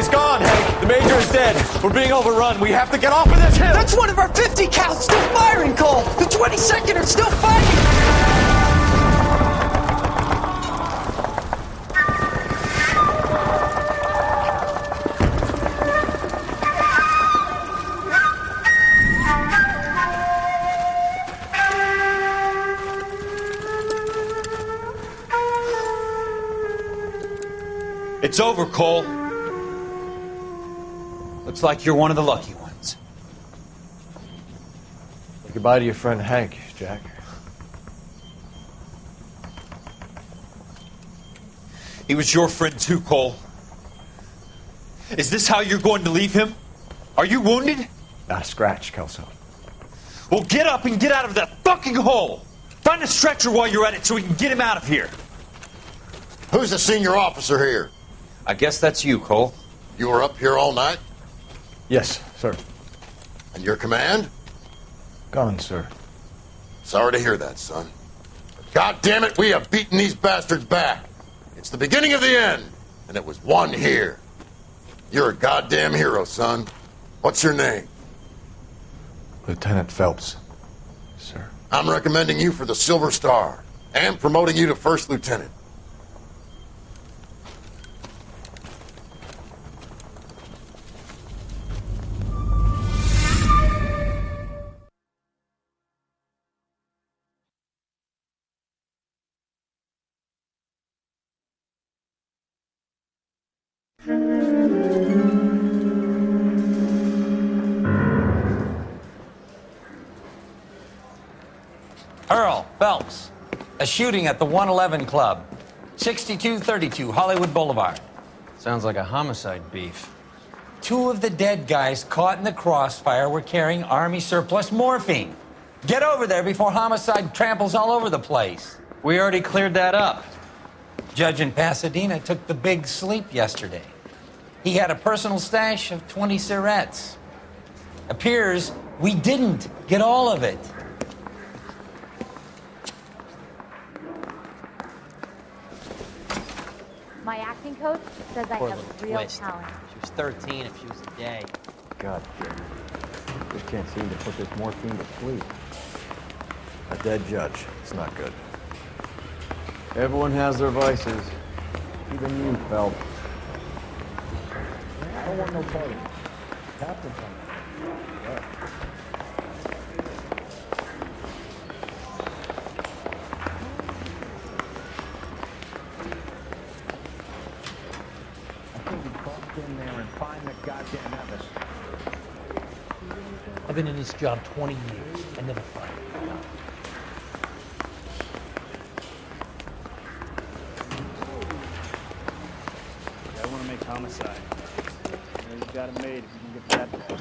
is gone, Hank. The Major is dead. We're being overrun. We have to get off of this hill. That's one of our 50 cows still firing, Cole. The 22nd are still fighting. It's over, Cole. Looks like you're one of the lucky ones. Say goodbye to your friend Hank, Jack. He was your friend too, Cole. Is this how you're going to leave him? Are you wounded? Not a scratch, Kelso. Well, get up and get out of that fucking hole! Find a stretcher while you're at it so we can get him out of here. Who's the senior officer here? I guess that's you, Cole. You were up here all night? Yes, sir. And your command? Gone, sir. Sorry to hear that, son. God damn it, we have beaten these bastards back. It's the beginning of the end, and it was one here. You're a goddamn hero, son. What's your name? Lieutenant Phelps, sir. I'm recommending you for the Silver Star and promoting you to First Lieutenant. Earle Phelps, a shooting at the 111 Club, 6232 Hollywood Boulevard. Sounds like a homicide beef. Two of the dead guys caught in the crossfire were carrying Army surplus morphine. Get over there before homicide tramples all over the place. We already cleared that up. Judge in Pasadena took the big sleep yesterday. He had a personal stash of 20 cigarettes. Appears we didn't get all of it. My acting coach says I Poor have little real twist. talent. She was 13 if she was a day. God, Jim. Just can't seem to put this morphine to sleep. A dead judge. It's not good. Everyone has their vices. Even you, Phelps. I don't want no party. Captain's on. In there and find the goddamn evidence. I've been in this job 20 years. I never find it. I want to make homicide. You know, you've got it made if you can get that back.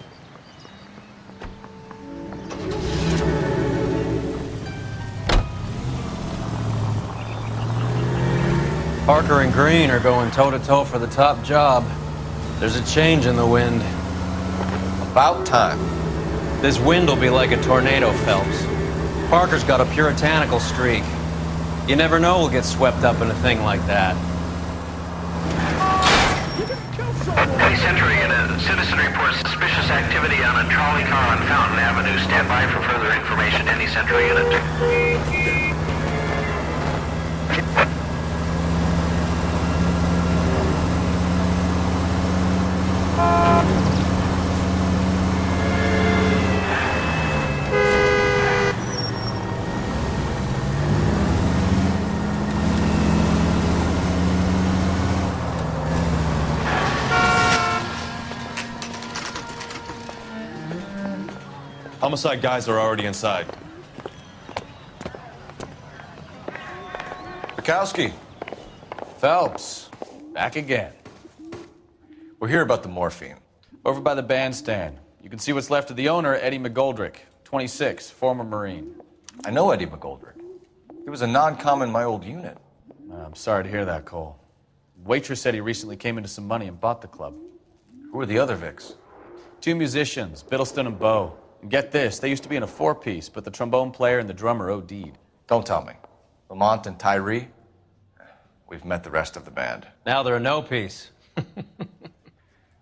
Parker and Green are going toe-to-toe for the top job. There's a change in the wind. About time. This wind will be like a tornado, Phelps. Parker's got a puritanical streak. You never know we'll get swept up in a thing like that. Hey, Century, a citizen reports suspicious activity on a trolley car on Fountain Avenue. Stand by for further information. Any Century unit. Homicide guys are already inside. Bukowski. Phelps, back again. We're here about the morphine. Over by the bandstand. You can see what's left of the owner, Eddie McGoldrick, 26, former Marine. I know Eddie McGoldrick. He was a non-com in my old unit. I'm sorry to hear that, Cole. Waitress said he recently came into some money and bought the club. Who are the other Vics? Two musicians, Biddleston and Bowe. And get this, they used to be in a four-piece, but the trombone player and the drummer OD'd. Don't tell me. Lamont and Tyree? We've met the rest of the band. Now they're a no-piece.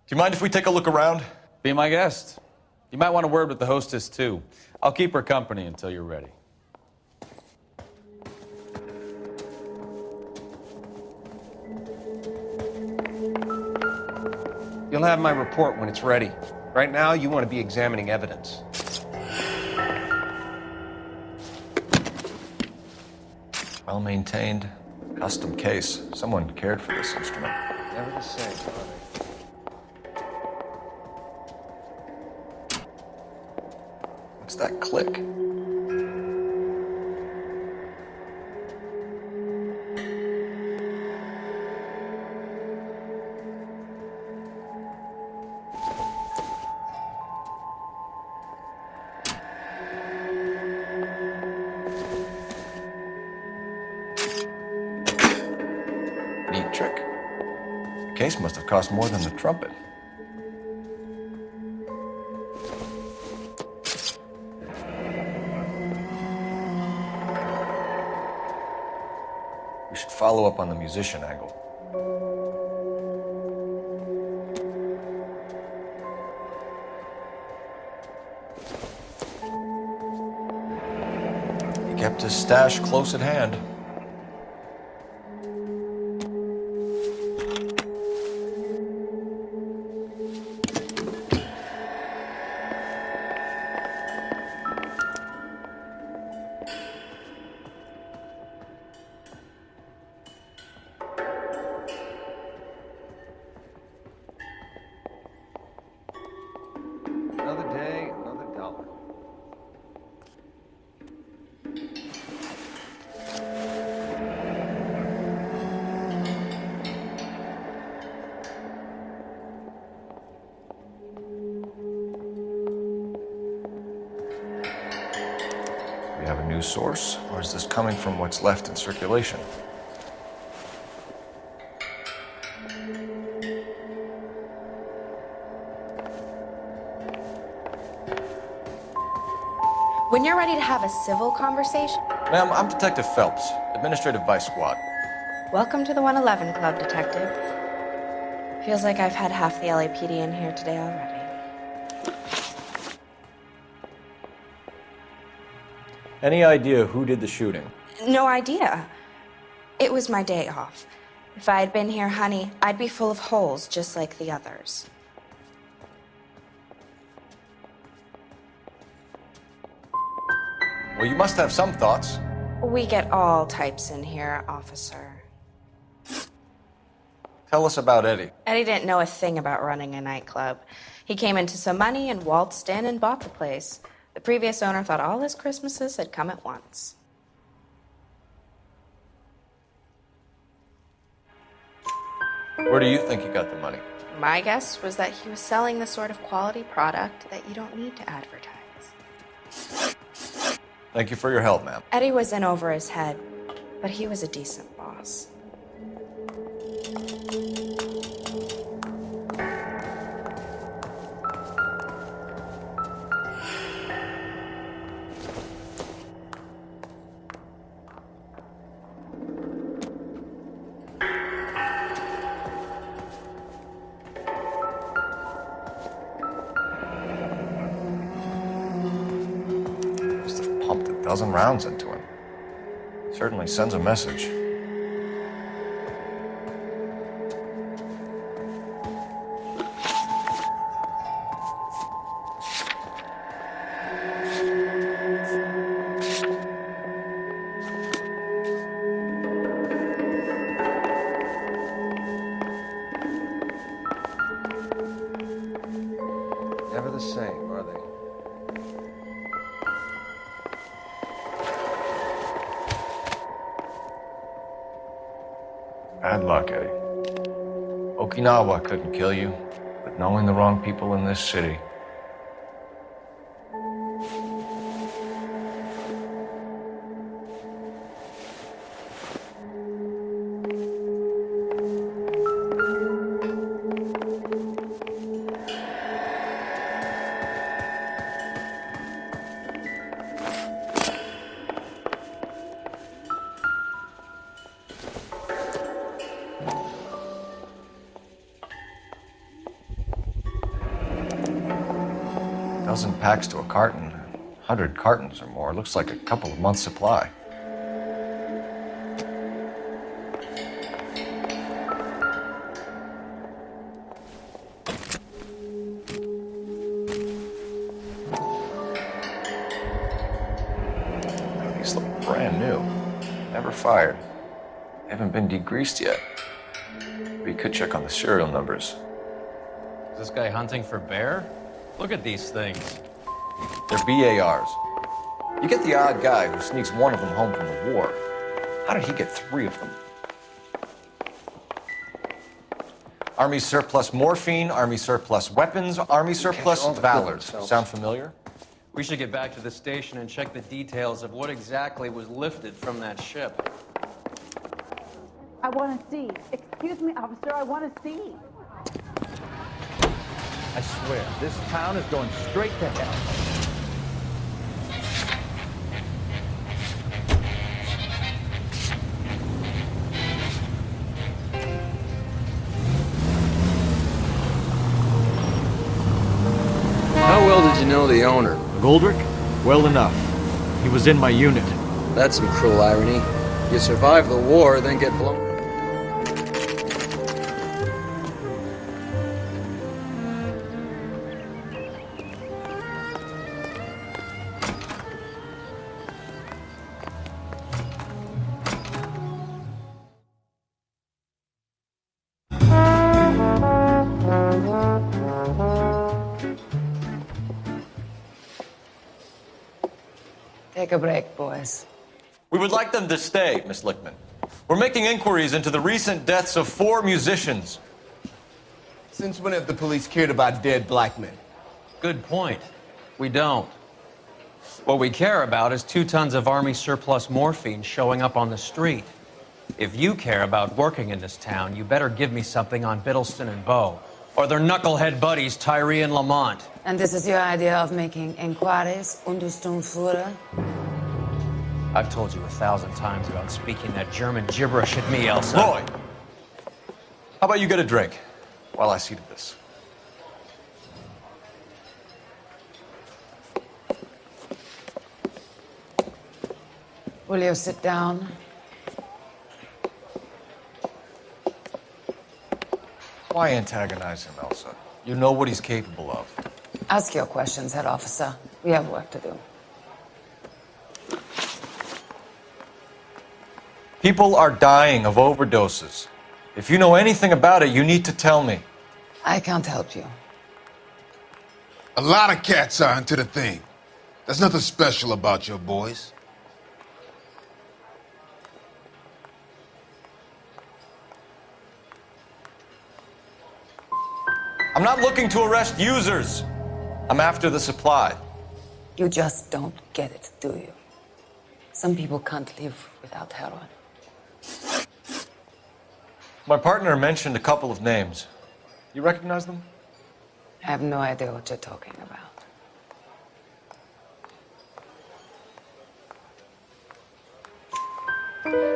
you mind if we take a look around? Be my guest. You might want a word with the hostess, too. I'll keep her company until you're ready. You'll have my report when it's ready. Right now, you want to be examining evidence. Well-maintained, custom case. Someone cared for this instrument. Never the same, are they? What's that click? Neat trick. The case must have cost more than the trumpet. We should follow up on the musician angle. He kept his stash close at hand. Another day, another dollar. We have a new source, or is this coming from what's left in circulation? When you're ready to have a civil conversation, Ma'am, I'm Detective Phelps, Administrative Vice Squad. welcome to the 111 Club, Detective. Feels like I've had half the LAPD in here today already. Any idea who did the shooting? No idea. It was my day off. If I had been here, honey, I'd be full of holes just like the others. Well, you must have some thoughts. We get all types in here, officer. Tell us about Eddie. Eddie didn't know a thing about running a nightclub. He came into some money and waltzed in and bought the place. The previous owner thought all his Christmases had come at once. Where do you think he got the money? My guess was that he was selling the sort of quality product that you don't need to advertise. Thank you for your help, ma'am. Eddie was in over his head, but he was a decent boss. Pumped a dozen rounds into him. Certainly sends a message. Never the same, are they? Bad luck, Eddie. Okinawa couldn't kill you, but knowing the wrong people in this city. 1,000 packs to a carton. 100 cartons or more. Looks like a couple of months' supply. These look brand new. Never fired. They haven't been degreased yet. We could check on the serial numbers. Is this guy hunting for bear? Look at these things. They're BARs. You get the odd guy who sneaks one of them home from the war. How did he get 3 of them? Army surplus morphine, Army surplus weapons, Army surplus valors. Sound familiar? We should get back to the station and check the details of what exactly was lifted from that ship. I want to see. Excuse me, officer, I want to see. I swear, this town is going straight to hell. How well did you know the owner? Goldrick? Well enough. He was in my unit. That's some cruel irony. You survive the war, then get blown. Take a break, boys. We would like them to stay, Miss Lichtmann. We're making inquiries into the recent deaths of 4 musicians. Since when have the police cared about dead black men? Good point. We don't. What we care about is 2 tons of Army surplus morphine showing up on the street. If you care about working in this town, you better give me something on Biddleston and Bow, or their knucklehead buddies Tyree and Lamont. And this is your idea of making inquiries, understood, Führer? I've told you 1,000 times about speaking that German gibberish at me, Elsa. Roy! How about you get a drink while I see to this? Will you sit down? Why antagonize him, Elsa? You know what he's capable of. Ask your questions, head officer. We have work to do. People are dying of overdoses. If you know anything about it, you need to tell me. I can't help you. A lot of cats are into the thing. There's nothing special about your boys. I'm not looking to arrest users. I'm after the supply. You just don't get it, do you? Some people can't live without heroin. My partner mentioned a couple of names. You recognize them? I have no idea what you're talking about.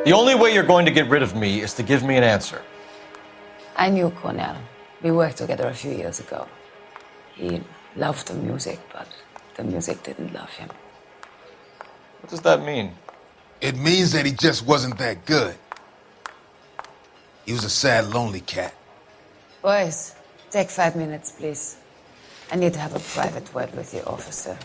The only way you're going to get rid of me is to give me an answer. I knew Cornell. We worked together a few years ago. He loved the music, but the music didn't love him. What does that mean? It means that he just wasn't that good. He was a sad, lonely cat. Boys, take 5 minutes, please. I need to have a private word with you, officer.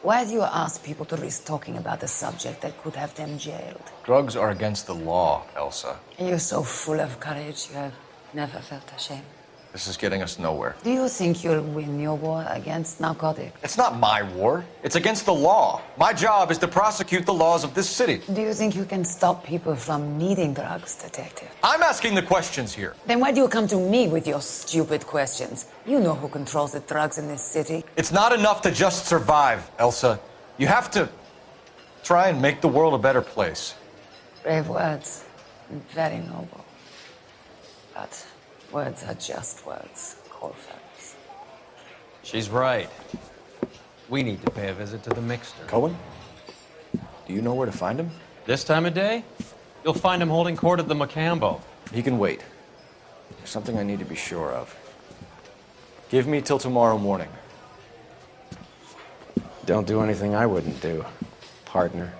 Why do you ask people to risk talking about a subject that could have them jailed? Drugs are against the law, Elsa. You're so full of courage, you have never felt ashamed. This is getting us nowhere. Do you think you'll win your war against narcotics? It's not my war. It's against the law. My job is to prosecute the laws of this city. Do you think you can stop people from needing drugs, detective? I'm asking the questions here. Then why do you come to me with your stupid questions? You know who controls the drugs in this city. It's not enough to just survive, Elsa. You have to try and make the world a better place. Brave words, and very noble. But words are just words, Cole Phelps. She's right. We need to pay a visit to the mixer. Cohen? Do you know where to find him? This time of day? You'll find him holding court at the Macambo. He can wait. There's something I need to be sure of. Give me till tomorrow morning. Don't do anything I wouldn't do, partner.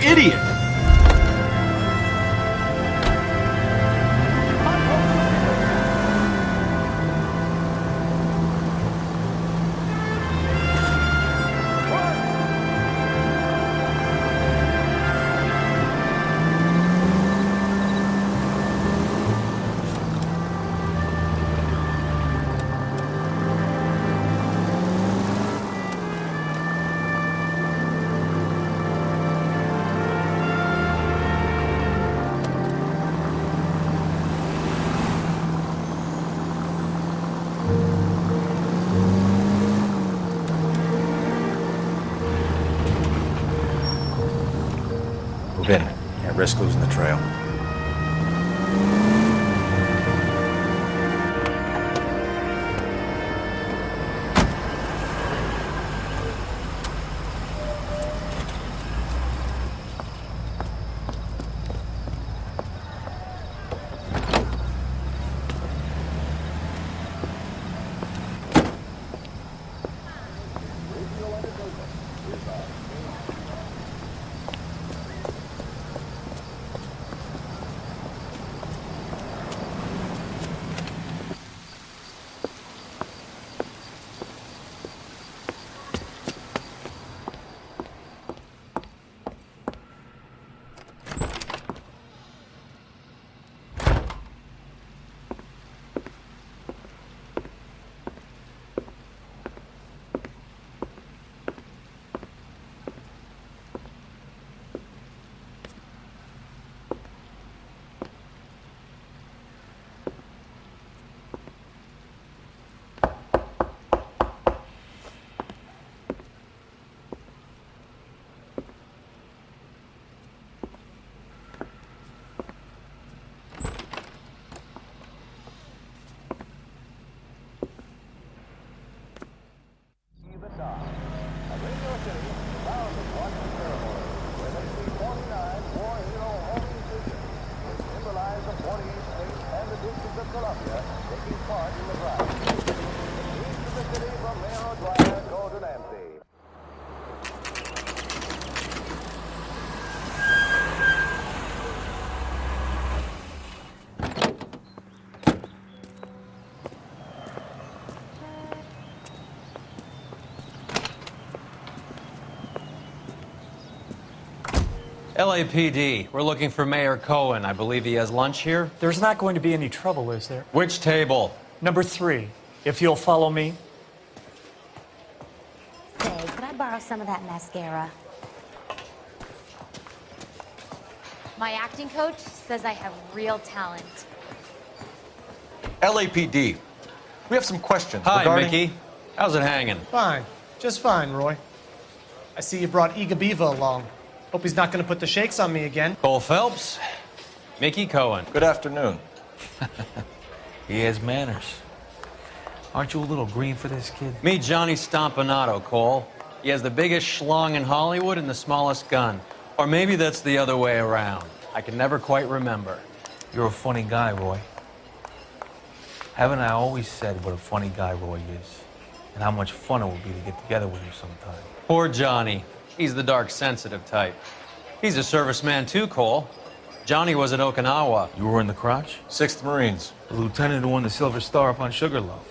Idiot! Move in. Can't risk losing the trail. LAPD, we're looking for Mayor Cohen. I believe he has lunch here. There's not going to be any trouble, is there? Which table? Number 3. If you'll follow me. Say, could I borrow some of that mascara? My acting coach says I have real talent. LAPD. We have some questions Hi, regarding... Mickey. How's it hanging? Fine. Just fine, Roy. I see you brought Iga Beaver along. Hope he's not going to put the shakes on me again. Cole Phelps, Mickey Cohen. Good afternoon. He has manners. Aren't you a little green for this kid? Meet Johnny Stompanato, Cole. He has the biggest schlong in Hollywood and the smallest gun. Or maybe that's the other way around. I can never quite remember. You're a funny guy, Roy. Haven't I always said what a funny guy Roy is? And how much fun it would be to get together with you sometime. Poor Johnny. He's the dark, sensitive type. He's a serviceman too, Cole. Johnny was at Okinawa. You were in the crotch? 6th Marines. The lieutenant who won the Silver Star up on Sugarloaf.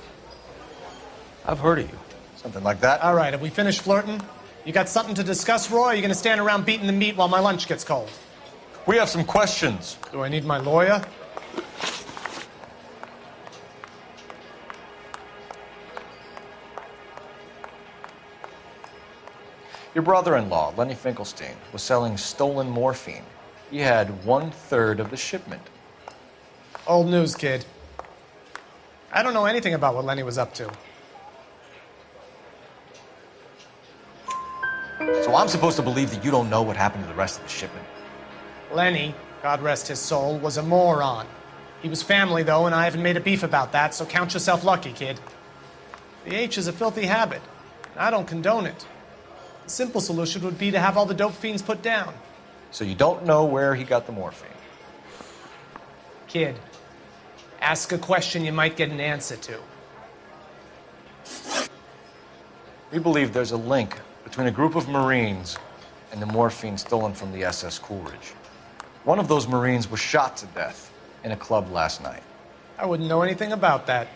I've heard of you. Something like that. All right, have we finished flirting? You got something to discuss, Roy, or are you going to stand around beating the meat while my lunch gets cold? We have some questions. Do I need my lawyer? Your brother-in-law, Lenny Finkelstein, was selling stolen morphine. He had 1/3 of the shipment. Old news, kid. I don't know anything about what Lenny was up to. So I'm supposed to believe that you don't know what happened to the rest of the shipment? Lenny, God rest his soul, was a moron. He was family, though, and I haven't made a beef about that, so count yourself lucky, kid. The H is a filthy habit, and I don't condone it. The simple solution would be to have all the dope fiends put down. So you don't know where he got the morphine? Kid, ask a question you might get an answer to. We believe there's a link between a group of Marines and the morphine stolen from the SS Coolidge. One of those Marines was shot to death in a club last night. I wouldn't know anything about that.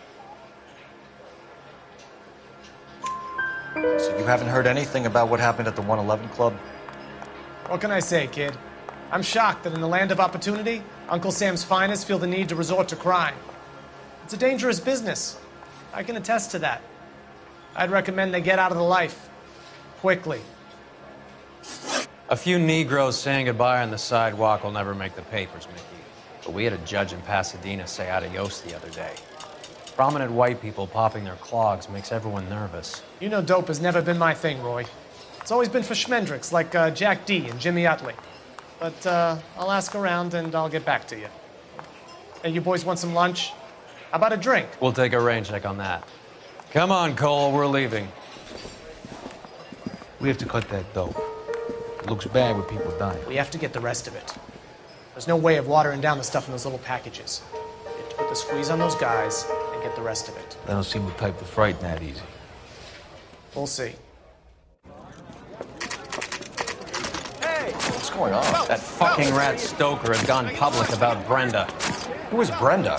So you haven't heard anything about what happened at the 111 Club? What can I say, kid? I'm shocked that in the land of opportunity, Uncle Sam's finest feel the need to resort to crime. It's a dangerous business. I can attest to that. I'd recommend they get out of the life. Quickly. A few Negroes saying goodbye on the sidewalk will never make the papers, Mickey. But we had a judge in Pasadena say adios the other day. Prominent white people popping their clogs makes everyone nervous. You know dope has never been my thing, Roy. It's always been for schmendricks like Jack D and Jimmy Utley. But I'll ask around and I'll get back to you. Hey, you boys want some lunch? How about a drink? We'll take a rain check on that. Come on, Cole, we're leaving. We have to cut that dope. It looks bad with people dying. We have to get the rest of it. There's no way of watering down the stuff in those little packages. You have to put the squeeze on those guys and get the rest of it. They don't seem the type to frighten that easy. We'll see. What's going on? That fucking rat Stoker had gone public about Brenda. Who is Brenda?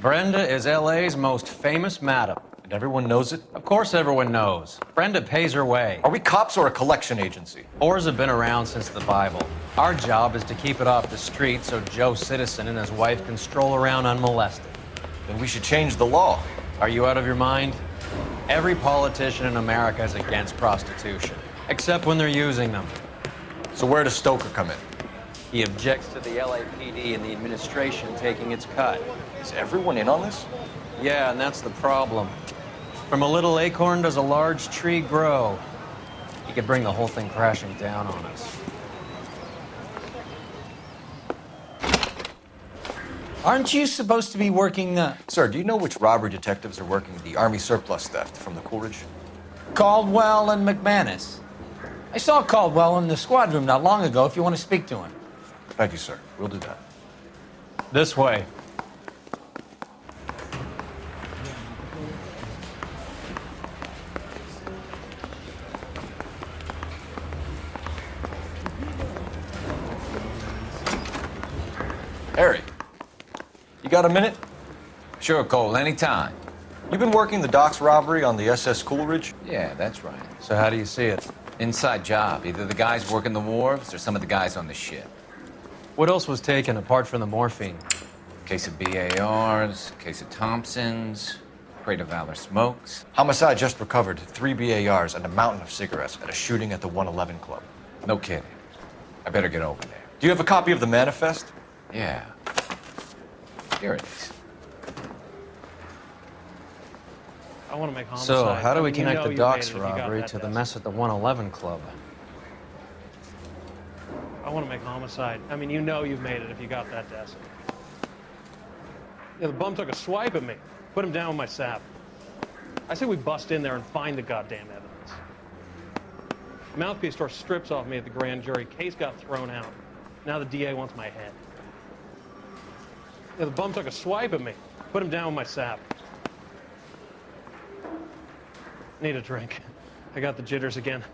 Brenda is LA's most famous madam. And everyone knows it? Of course everyone knows. Brenda pays her way. Are we cops or a collection agency? Whores have been around since the Bible. Our job is to keep it off the street so Joe Citizen and his wife can stroll around unmolested. Then we should change the law. Are you out of your mind? Every politician in America is against prostitution, except when they're using them. So where does Stoker come in? He objects to the LAPD and the administration taking its cut. Is everyone in on this? Yeah, and that's the problem. From a little acorn does a large tree grow. He could bring the whole thing crashing down on us. Aren't you supposed to be working Sir, do you know which robbery detectives are working the Army surplus theft from the Coolidge? Caldwell and McManus. I saw Caldwell in the squad room not long ago if you want to speak to him. Thank you, sir. We'll do that. This way. Harry, you got a minute? Sure, Cole, anytime. You've been working the docks robbery on the SS Coolidge? Yeah, that's right. So how do you see it? Inside job. Either the guys working the wharves or some of the guys on the ship. What else was taken apart from the morphine? Case of BARs, case of Thompsons, crate of Valor smokes. Homicide just recovered 3 BARs and a mountain of cigarettes at a shooting at the 111 Club. No kidding. I better get over there. Do you have a copy of the manifest? Yeah. Here it is. I want to make homicide. So, how do we I mean, you connect know the you docks made it if you got robbery that to the desk. mess at the 111 Club? I want to make homicide. I mean, you know you've made it if you got that desk. Yeah, the bum took a swipe at me. Put him down with my sap. I say we bust in there and find the goddamn evidence. Mouthpiece tore strips off me at the grand jury. Case got thrown out. Now the DA wants my head. Yeah, the bum took a swipe at me. Put him down with my sap. Need a drink. I got the jitters again.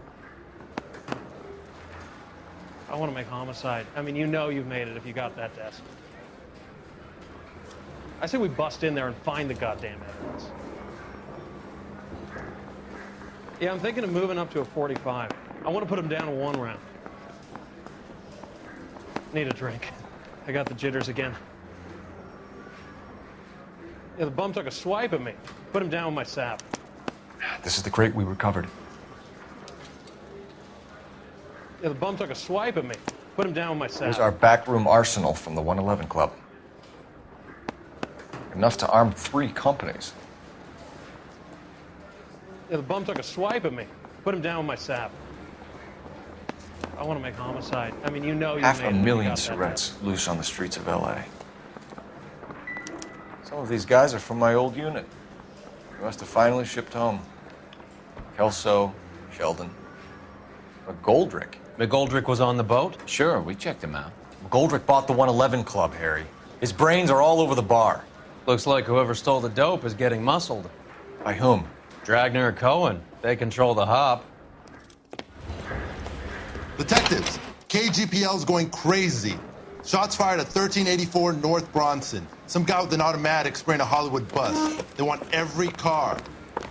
I want to make homicide. I mean, you know you've made it if you got that desk. I say we bust in there and find the goddamn evidence. Yeah, I'm thinking of moving up to a 45. I want to put him down in 1 round. Need a drink. I got the jitters again. Yeah, the bum took a swipe at me. Put him down with my sap. This is the crate we recovered. Yeah, the bum took a swipe at me. Put him down with my sap. Here's our backroom arsenal from the 111 Club. Enough to arm 3 companies. Yeah, the bum took a swipe at me. Put him down with my sap. I want to make homicide. I mean, you know you made it if you $500,000 got that cigarettes loose on the streets of LA. Some of these guys are from my old unit. They must have finally shipped home. Kelso, Sheldon, McGoldrick. McGoldrick was on the boat? Sure, we checked him out. McGoldrick bought the 111 Club, Harry. His brains are all over the bar. Looks like whoever stole the dope is getting muscled. By whom? Dragner or Cohen. They control the hop. Detectives, KGPL's going crazy. Shots fired at 1384 North Bronson. Some guy with an automatic spraying a Hollywood bus. They want every car.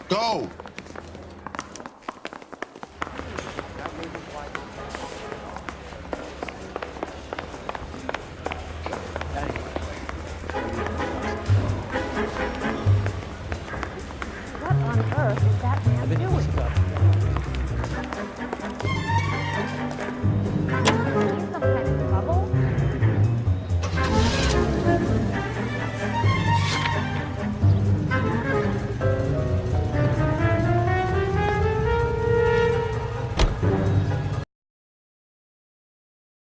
Go! What on earth is that man doing?